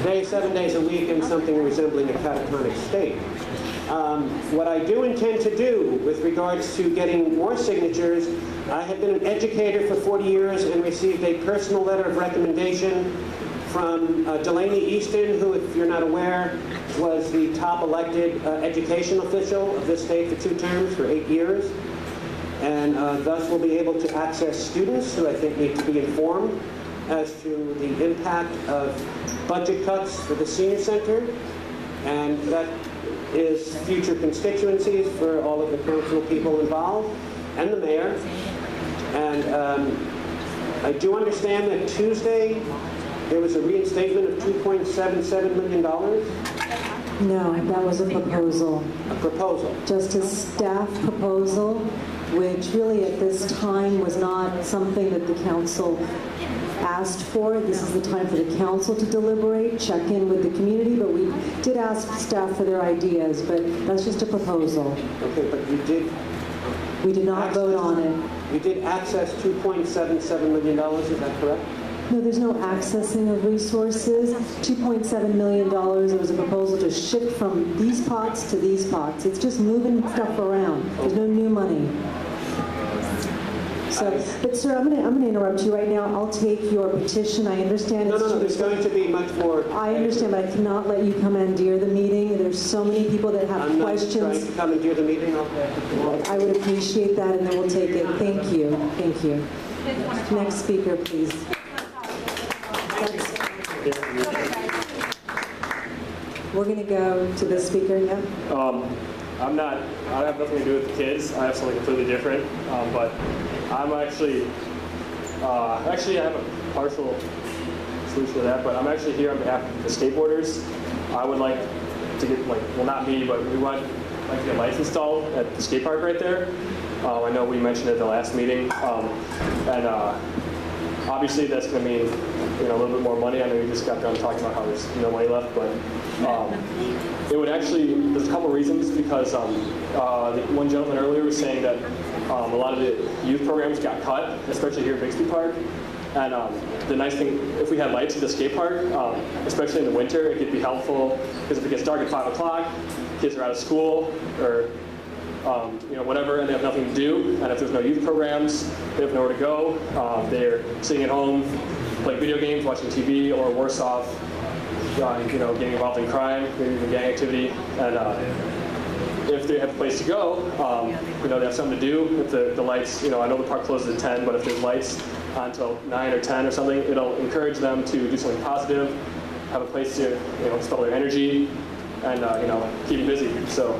7 days a week in something resembling a catatonic state. What I do intend to do with regards to getting more signatures, I have been an educator for 40 years and received a personal letter of recommendation from Delaney Easton, who, if you're not aware, was the top elected education official of this state for 2 terms for 8 years, and thus will be able to access students who I think need to be informed as to the impact of budget cuts for the senior center, and that is future constituencies for all of the council people involved and the mayor. And I do understand that Tuesday there was a reinstatement of $2.77 million. No, that was a proposal. A proposal. Just a staff proposal, which really at this time was not something that the council asked for. This is the time for the council to deliberate, check in with the community, but we did ask staff for their ideas, but that's just a proposal. Okay, but you did... We did not vote on it. You did access $2.77 million, is that correct? No, there's no accessing of resources. $2.7 million, it was a proposal to shift from these pots to these pots. It's just moving stuff around. There's no new money. So, but sir, I'm going to interrupt you right now. I'll take your petition. I understand. No, there's going to be much more. I understand, but I cannot let you commandeer the meeting. There's so many people that have questions. I'm not trying to commandeer the meeting. I would appreciate that, and then we'll take it. Thank you. Thank you. Next speaker, please. We're going to go to the speaker now. I have nothing to do with the kids. I have something completely different. But I'm actually I have a partial solution to that, but I'm actually here on behalf of the skateboarders. I would like to get, well, not me, but we want to get lights installed at the skate park right there. I know we mentioned it at the last meeting. Obviously that's going to mean a little bit more money. I know you just got done talking about how there's no money left, but it would actually, there's a couple reasons, because one gentleman earlier was saying that a lot of the youth programs got cut, especially here at Bixby Park. And the nice thing, if we had lights at the skate park, especially in the winter, it could be helpful, because if it gets dark at 5 o'clock, kids are out of school, or whatever, and they have nothing to do. And if there's no youth programs, they have nowhere to go. They're sitting at home, playing video games, watching TV, or worse off, getting involved in crime, maybe even gang activity. And if they have a place to go, they have something to do. If the lights, I know the park closes at 10, but if there's lights on until 9 or 10 or something, it'll encourage them to do something positive, have a place to expel their energy, and keep them busy. So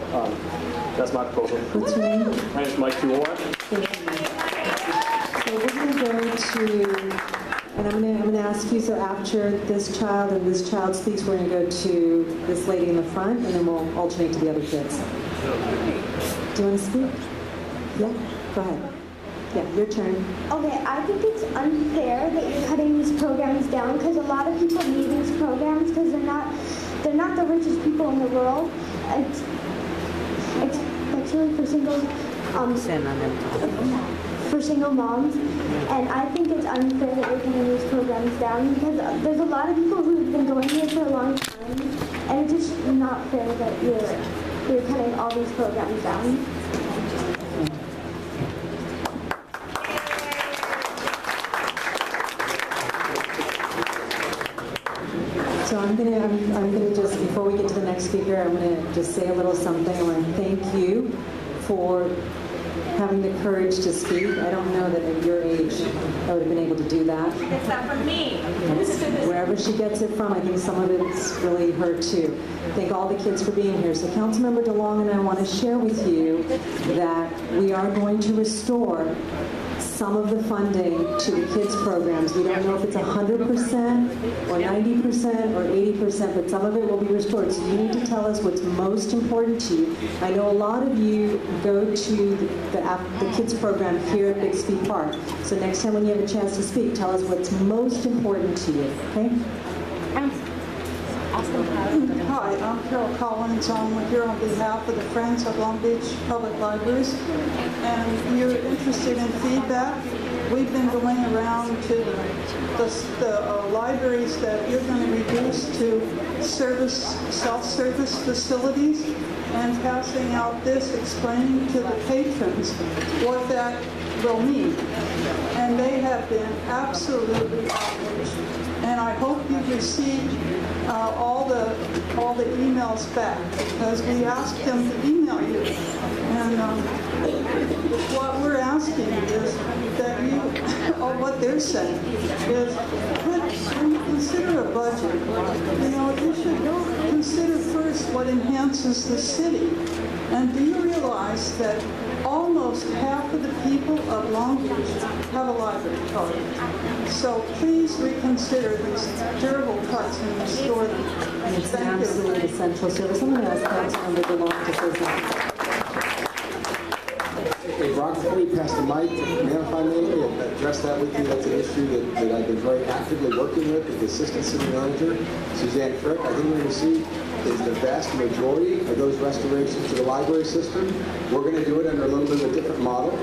that's my proposal. What's your name? My name is Mike Duor. So we're going to go to, and I'm going to ask you, so after this child and this child speaks, we're going to go to this lady in the front, and then we'll alternate to the other kids. Do you want to speak? Yeah? Go ahead. Yeah, your turn. Okay, I think it's unfair that you're cutting these programs down, because a lot of people need these programs because they're not the richest people in the world. Especially for single moms, and I think it's unfair that you're cutting these programs down, because there's a lot of people who've been going here for a long time, and it's just not fair that you're cutting all these programs down. So I'm gonna just, before we get to the next speaker, I'm gonna just say a little something. I want to thank you for having the courage to speak. I don't know that at your age I would have been able to do that. She gets that from me. Wherever she gets it from, I think some of it's really her too. Thank all the kids for being here. So Councilmember DeLong and I want to share with you that we are going to restore some of the funding to the kids programs. We don't know if it's 100% or 90% or 80%, but some of it will be restored. So you need to tell us what's most important to you. I know a lot of you go to the kids program here at Bixby Park. So next time when you have a chance to speak, tell us what's most important to you, okay? Hi, I'm Carol Collins. I'm here on behalf of the Friends of Long Beach Public Libraries. And you're interested in feedback we've been going around to the libraries that you're going to reduce to self-service facilities and passing out this, explaining to the patrons what that will mean. And they have been absolutely outraged. And I hope you've received all the emails back, because we asked them to email you. And what we're asking is that you, or what they're saying, is when you consider a budget, you should consider first what enhances the city. And do you realize that almost half of the people of Long Beach have a library card? So please reconsider these terrible cuts and restore them. And it's an absolutely essential service. I'm going to ask Councilmember DeLong to say something. Hey, Brock, before you pass the mic, if I may address that with you, that's an issue that I've been very actively working with the Assistant City Manager, Suzanne Frick. I think we're going to see is the vast majority of those restorations to the library system. We're going to do it under a little bit of a different model.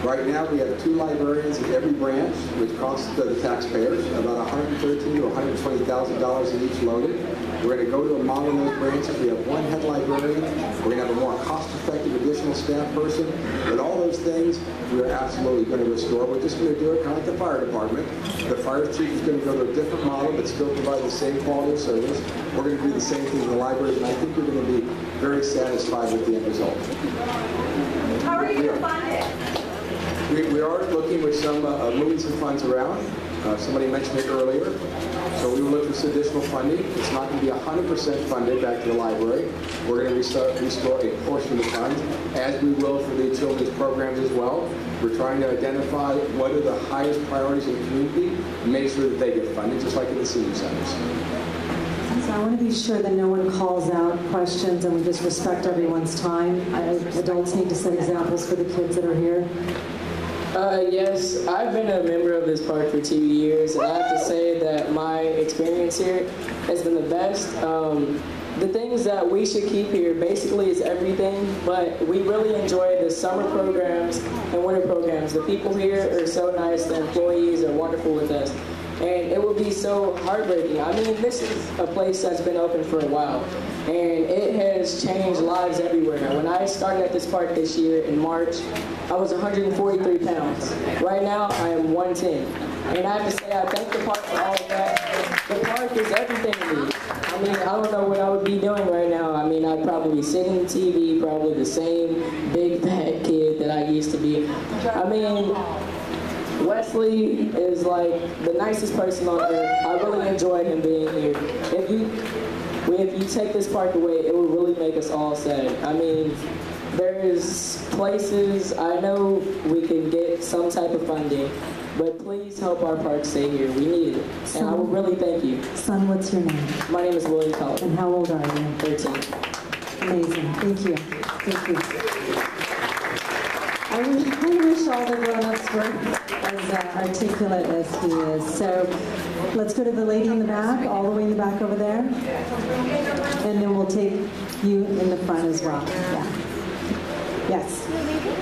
Right now, we have 2 librarians in every branch, which costs the taxpayers about $113,000 to $120,000 in each loaded. We're going to go to a model in those branches. We have 1 head librarian. We're going to have a more cost-effective additional staff person. But all those things, we're absolutely going to restore. We're just going to do it kind of like the fire department. The fire chief is going to go to a different model, but still provide the same quality of service. We're going to do the same thing in the library, and I think you're going to be very satisfied with the end result. How are you going to fund it? We are looking with some moving some funds around. Somebody mentioned it earlier. So we will look for some additional funding. It's not going to be 100% funded back to the library. We're going to restore a portion of the funds, as we will for the children's programs as well. We're trying to identify what are the highest priorities in the community and make sure that they get funded, just like in the senior centers. So I want to be sure that no one calls out questions and we just respect everyone's time. Adults need to set examples for the kids that are here. Yes, I've been a member of this park for 2 years, and I have to say that my experience here has been the best. The things that we should keep here basically is everything, but we really enjoy the summer programs and winter programs. The people here are so nice, the employees are wonderful with us, and it would be so heartbreaking. I mean, this is a place that's been open for a while, and it has changed lives everywhere. When I started at this park this year in March, I was 143 pounds. Right now, I am 110. And I have to say, I thank the park for all of that. The park is everything to me. I mean, I don't know what I would be doing right now. I mean, I'd probably be sitting on TV, probably the same big fat kid that I used to be. I mean, Wesley is like the nicest person on earth. I really enjoy him being here. If you take this park away, it will really make us all sad. I mean, there's places, I know we can get some type of funding, but please help our park stay here. We need it. And I would really thank you. Son, what's your name? My name is William Collins. And how old are you? 13. Amazing. Thank you. Thank you. I wish all the grown-ups were as articulate as he is. So let's go to the lady in the back, all the way in the back over there. And then we'll take you in the front as well. Yeah. Yes.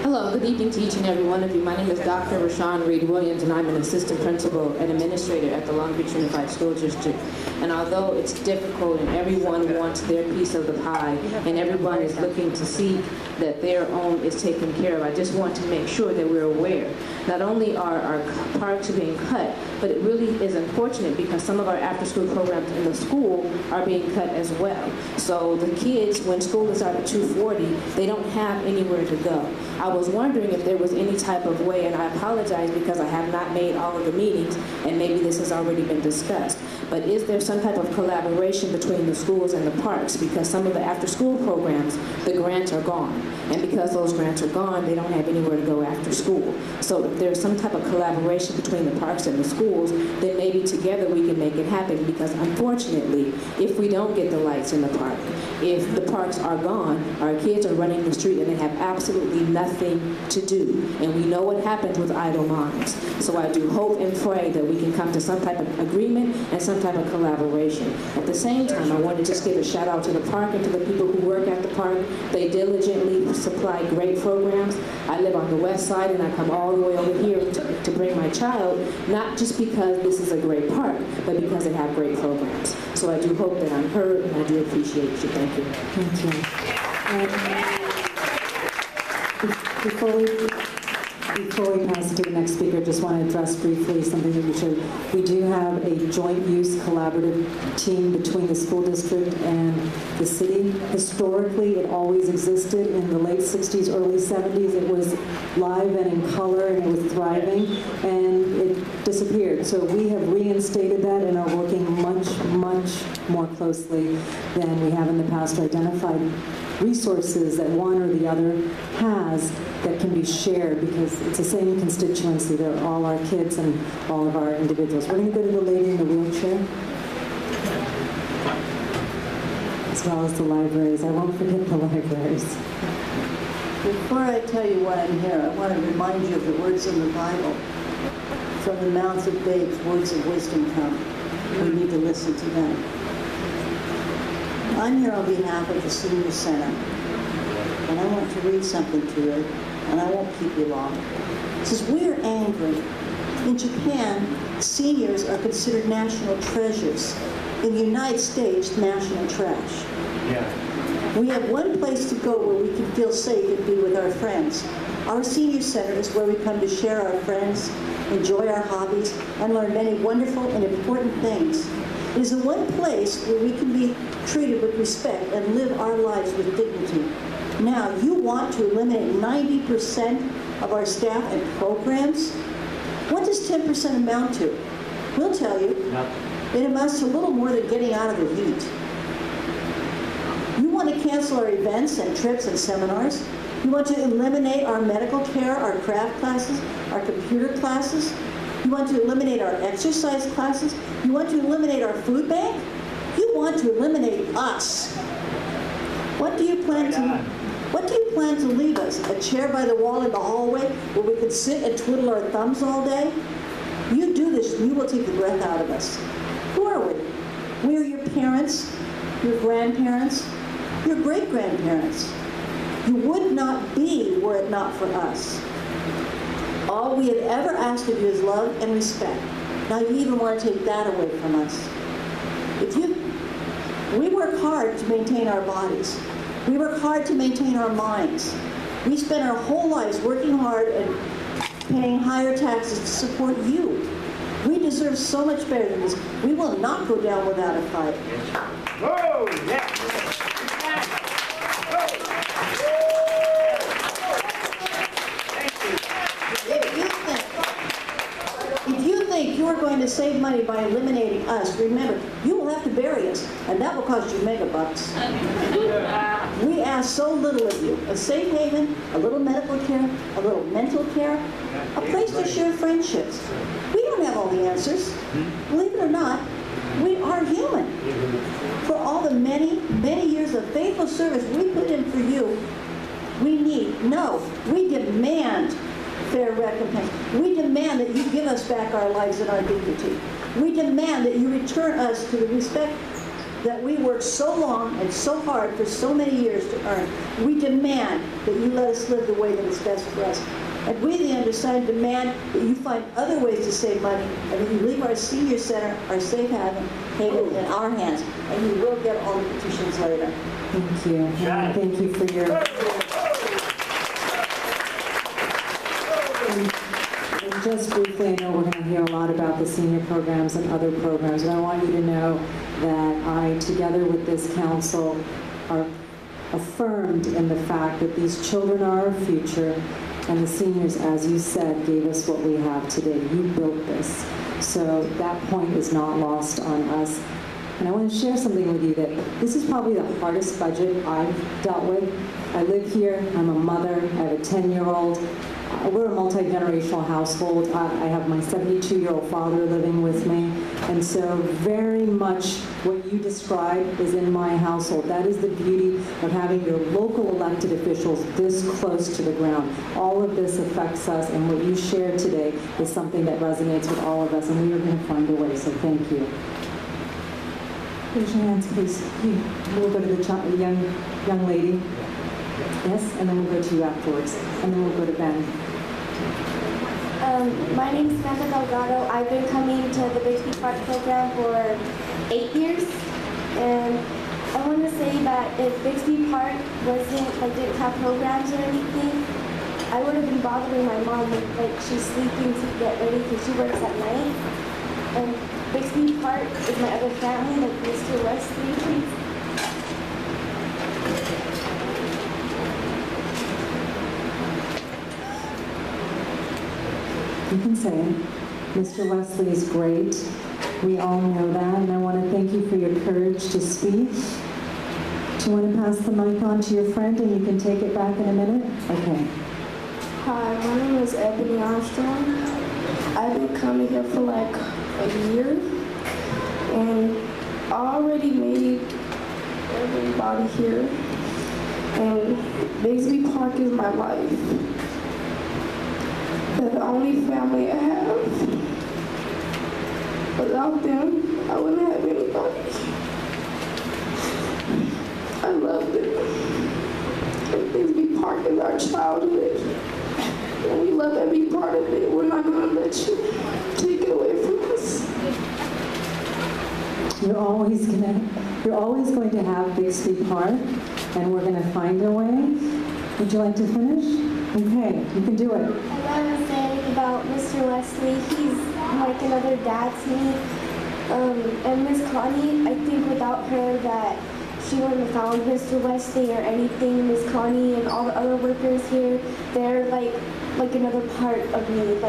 Hello, good evening to each and every one of you. My name is Dr. Rashawn Reed Williams, and I'm an assistant principal and administrator at the Long Beach Unified School District. And although it's difficult and everyone wants their piece of the pie and everyone is looking to see that their own is taken care of, I just want to make sure that we're aware. Not only are our parks being cut, but it really is unfortunate because some of our after-school programs in the school are being cut as well. So the kids, when school is out at 2:40, they don't have anywhere to go. I was wondering if there was any type of way, and I apologize because I have not made all of the meetings, and maybe this has already been discussed, but is there some type of collaboration between the schools and the parks? Because some of the after-school programs, the grants are gone. And because those grants are gone, they don't have anywhere to go after school. So if there's some type of collaboration between the parks and the schools, then maybe together we can make it happen. Because unfortunately, if we don't get the lights in the park, if the parks are gone, our kids are running the street and they have absolutely nothing nothing to do. And we know what happens with idle minds. So I do hope and pray that we can come to some type of agreement and some type of collaboration. At the same time, I want to just give a shout out to the park and to the people who work at the park. They diligently supply great programs. I live on the west side and I come all the way over here to bring my child, not just because this is a great park, but because they have great programs. So I do hope that I'm heard, and I do appreciate you. Thank you. Thank you. Before we pass it to the next speaker, just want to address briefly something that we do have a joint use collaborative team between the school district and the city. Historically, it always existed. In the late 60s, early 70s, it was live and in color, and it was thriving, and it disappeared. So we have reinstated that and are working much, much more closely than we have in the past to identify resources that one or the other has that can be shared, because it's the same constituency. They're all our kids and all of our individuals. We're going to go to the lady in the wheelchair, as well as the libraries. I won't forget the libraries. Before I tell you why I'm here, I want to remind you of the words in the Bible. From the mouths of babes, words of wisdom come. We need to listen to them. I'm here on behalf of the Senior Center, and I want to read something to you, and I won't keep you long. It says, "We're angry. In Japan, seniors are considered national treasures. In the United States, national trash. We have one place to go where we can feel safe and be with our friends. Our Senior Center is where we come to share our friends, enjoy our hobbies, and learn many wonderful and important things. It is the one place where we can be treated with respect and live our lives with dignity. Now, you want to eliminate 90% of our staff and programs? What does 10% amount to? We'll tell you. It amounts to a little more than getting out of the heat. You want to cancel our events and trips and seminars? You want to eliminate our medical care, our craft classes, our computer classes? You want to eliminate our exercise classes? You want to eliminate our food bank? You want to eliminate us. What do you plan to leave us? A chair by the wall in the hallway where we could sit and twiddle our thumbs all day? You do this and you will take the breath out of us. Who are we? We are your parents, your grandparents, your great-grandparents. You would not be were it not for us. All we have ever asked of you is love and respect. Now you even want to take that away from us. We work hard to maintain our bodies. We work hard to maintain our minds. We spend our whole lives working hard and paying higher taxes to support you. We deserve so much better than this. We will not go down without a fight. Whoa, yeah. If you think you're going to save money by eliminating us, remember, you will have to bury us, and that will cost you megabucks. We ask so little of you. A safe haven, a little medical care, a little mental care, a place to share friendships. We don't have all the answers. Believe it or not, we are human. For all the many, many years of faithful service we put in for you, we demand fair recompense. We demand that you give us back our lives and our dignity. We demand that you return us to the respect that we worked so long and so hard for so many years to earn. We demand that you let us live the way that is best for us. And we, the undersigned, demand that you find other ways to save money and that you leave our Senior Center, our safe haven, in our hands. And you will get all the petitions later. Thank you. And thank you for your... And just briefly, I know we're going to hear a lot about the senior programs and other programs, but I want you to know that I, together with this council, are affirmed in the fact that these children are our future, and the seniors, as you said, gave us what we have today. You built this. So that point is not lost on us. And I want to share something with you that this is probably the hardest budget I've dealt with. I live here, I'm a mother, I have a 10-year-old. we're a multi-generational household. I have my 72-year-old father living with me, and so very much what you described is in my household. That is the beauty of having your local elected officials this close to the ground. All of this affects us, and what you shared today is something that resonates with all of us, and we are going to find a way, so thank you. Raise your hands, please. We'll go to the young lady. Yes, and then we'll go to you afterwards, and then we'll go to Ben. My name is Samantha Delgado. I've been coming to the Bixby Park program for 8 years, and I want to say that if Bixby Park didn't have programs or anything, I would have been bothering my mom, she's sleeping to get ready because she works at night. And Bixby Park is my other family, Mr. Wesley. You can say it. Mr. Wesley is great. We all know that, and I want to thank you for your courage to speak. Do you want to pass the mic on to your friend, and you can take it back in a minute? Okay. Hi, my name is Ebony Armstrong. I've been coming here for a year, and I already made everybody here, and Bixby Park is my life. They're the only family I have. Without them, I wouldn't have anybody. I love them. And Bixby Park is our childhood. And we love every part of it. We're not going to let you take it away from us. You're always going to have Bixby Park, and we're going to find a way. Would you like to finish? Okay, you can do it. I want to say about Mr. Wesley, he's like another dad to me. And Miss Connie, I think without her that she wouldn't have found Mr. Wesley or anything. Miss Connie and all the other workers here, they're like another part of me.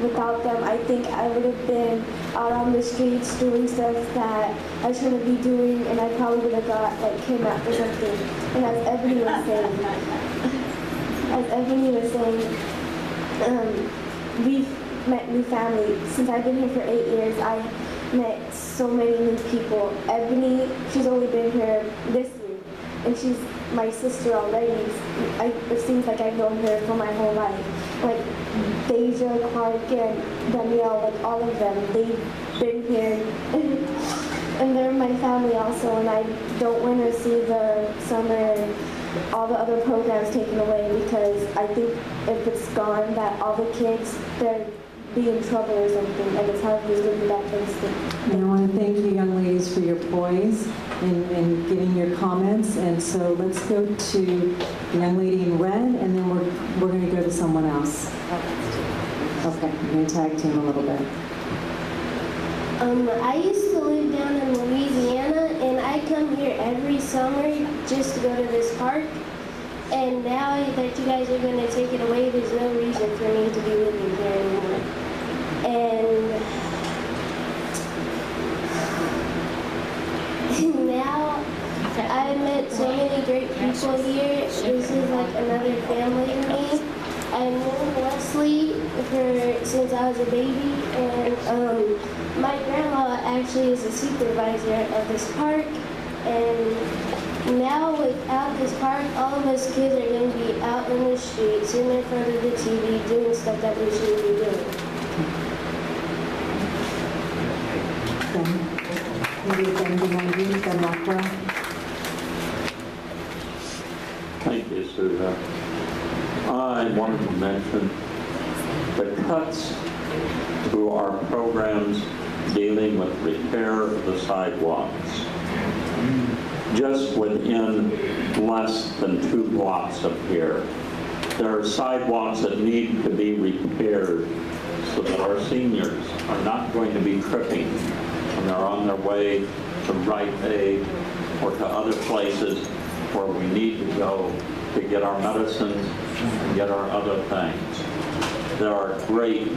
Without them, I think I would have been out on the streets doing stuff that I shouldn't be doing, and I probably would have got kidnapped or something. And as Ebony was saying, we've met new family. Since I've been here for 8 years, I met so many new people. Ebony, she's only been here this year, and she's my sister already. It seems like I've known her for my whole life. Deja, Clark, and Danielle, all of them, they've been here. And they're my family also, and I don't want to see the summer and all the other programs taken away, because I think if it's gone, that all the kids, they're be in trouble or something, and it's hard to live in that place. And I want to thank you, young ladies, for your poise in giving your comments. And so let's go to the young lady in red, and then we're going to go to someone else. Okay, I'm going to tag team a little bit. I used to live down in Louisiana, and I come here every summer just to go to this park. And now that you guys are going to take it away, there's no reason for me to be living here anymore. And now I met so many great people here. This is like another family to me. I've known Wesley since I was a baby, and my grandma actually is a supervisor of this park. And now without this park, all of us kids are going to be out in the streets, sitting in front of the TV, doing stuff that we shouldn't be doing. Thank you, Susan. I wanted to mention the cuts to our programs dealing with repair of the sidewalks. Just within less than 2 blocks of here, there are sidewalks that need to be repaired so that our seniors are not going to be tripping when they're on their way to Rite Aid or to other places where we need to go to get our medicines and get our other things. There are great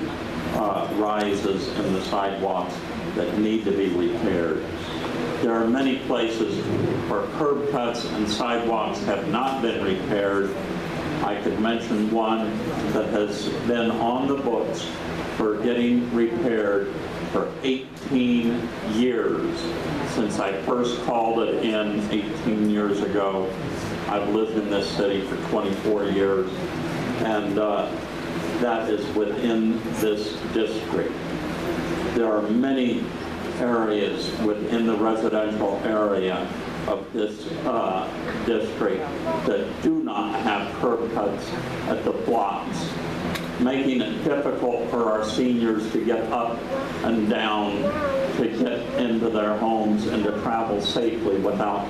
rises in the sidewalks that need to be repaired. There are many places where curb cuts and sidewalks have not been repaired. I could mention one that has been on the books for getting repaired for 18 years. Since I first called it in 18 years ago, I've lived in this city for 24 years, and that is within this district. There are many areas within the residential area of this district that do not have curb cuts at the blocks, making it difficult for our seniors to get up and down to get into their homes and to travel safely without